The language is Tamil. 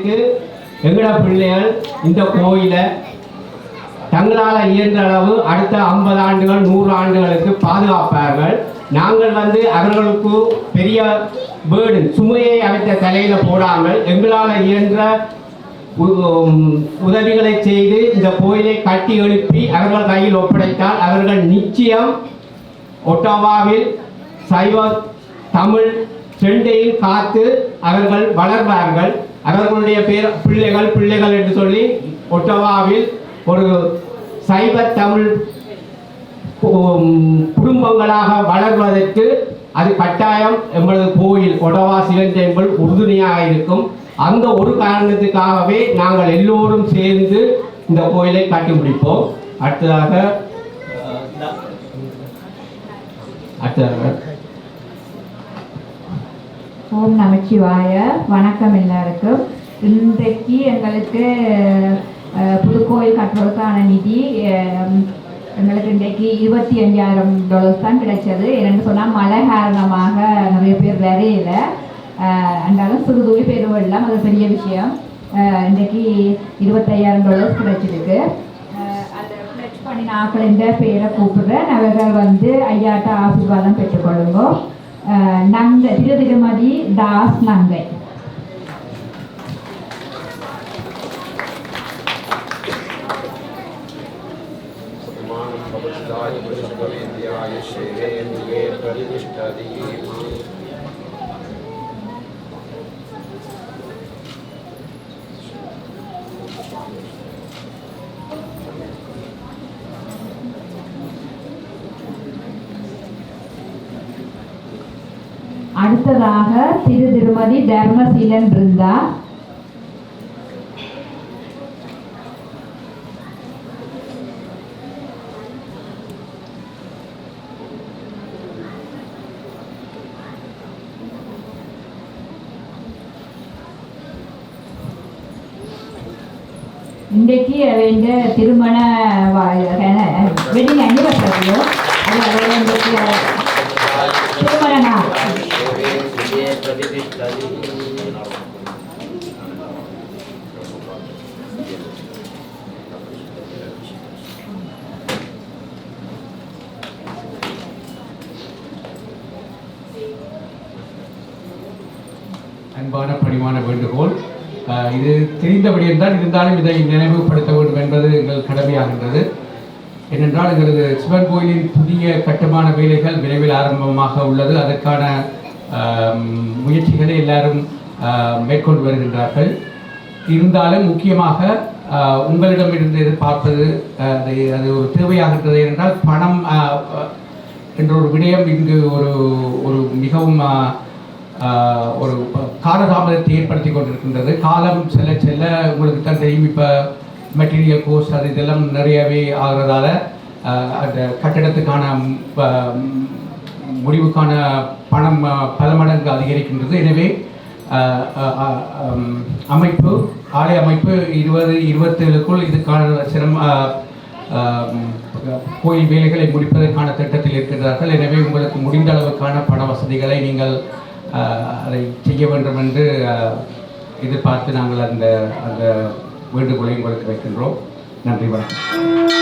நாளைக்கு எங்கட பிள்ளைகள் இந்த கோயிலை தங்களால் இயன்ற அளவு அடுத்த 50 ஆண்டுகள் 100 ஆண்டுகளுக்கு பாதுகாப்பார்கள். நாங்கள் அவர்களுக்கு பெரிய பேர்டன் சுமையை அவற்றை தலையில் போடாமல் எங்களால் இயன்ற உதவிகளை செய்து இந்த கோயிலை கட்டி எழுப்பி அவர்கள் கையில் ஒப்படைத்தால் அவர்கள் நிச்சயம் ஒட்டாவாவில் சைவ தமிழ் ரெண்டையும் காத்து அவர்கள் வளர்வார்கள். அவர்களுடைய பிள்ளைகள் என்று சொல்லி ஒட்டவாவில் ஒரு சைவ தமிழ் குடும்பங்களாக வளர்வதற்கு அது கட்டாயம் எங்களது கோயில் ஒட்டவா சிவன் டெம்பிள் உறுதுணையாக இருக்கும். அந்த ஒரு காரணத்துக்காகவே நாங்கள் எல்லோரும் சேர்ந்து இந்த கோயிலை கட்டி முடிப்போம். அடுத்ததாக ஓம் நமச்சிவாய. வணக்கம் எல்லாருக்கும். இன்றைக்கு எங்களுக்கு புதுக்கோயில் கட்டுறதுக்கான நிதி எங்களுக்கு இன்றைக்கு $25,000 தான் கிடைச்சது. என்னென்னு சொன்னால் மழை காரணமாக நிறைய பேர் வரையில அந்தாலும் சிறுதுளி பெருவெல்லாம் அது பெரிய விஷயம். இன்றைக்கு $25,000 கிடைச்சிருக்கு. அதை ஃப்ளெக்ஸ் பண்ணி நாட்கள் என்ற பேரை கூப்பிடுறேன். அவர்கள் ஐயாட்ட ஆசீர்வாதம் பெற்றுக்கொள்ளுங்க. நங்கை திருமதி தாஸ் நங்கை. அடுத்ததாக திருமதி தர்மசீலன் பிருந்தா. இன்றைக்கு வேண்ட திருமண வெட்டிங் அனிவர்சரியோ திருமண நாள். அன்பான பணிவான வேண்டுகோள். இது தெரிந்தபடி என்றால் இருந்தாலும் இதை நினைவுபடுத்த வேண்டும் என்பது எங்கள் கடமையாகின்றது. ஏனென்றால் எங்களது சிவன் கோயிலின் புதிய கட்டுமான வேலைகள் விரைவில் ஆரம்பமாக உள்ளது. அதற்கான முயற்சிகளை எல்லாரும் மேற்கொண்டு வருகின்றார்கள். இருந்தாலும் முக்கியமாக உங்களிடமிருந்து எதிர்பார்ப்பது அது ஒரு தேவையாகின்றது. என்றால் பணம் என்ற ஒரு விடயம் இங்கு ஒரு மிகவும் ஒரு காலதாமதத்தை ஏற்படுத்தி கொண்டிருக்கின்றது. காலம் செல்ல செல்ல உங்களுக்கு தான் தெரியும், இப்போ மெட்டீரியல் கோஸ்ட் அது இதெல்லாம் நிறையவே ஆகிறதால அந்த கட்டிடத்துக்கான முடிவுக்கான பணம் பல மடங்கு அதிகரிக்கின்றது. எனவே அமைப்பு ஆலய அமைப்பு 2027க்குள் இதுக்கான கோயில் வேலைகளை முடிப்பதற்கான திட்டத்தில் இருக்கின்றார்கள். எனவே உங்களுக்கு முடிந்த அளவுக்கான பண வசதிகளை நீங்கள் அதை செய்ய வேண்டும் என்று எதிர்பார்த்து நாங்கள் அந்த வேண்டுகோளை உங்களுக்கு வைக்கின்றோம். நன்றி, வணக்கம்.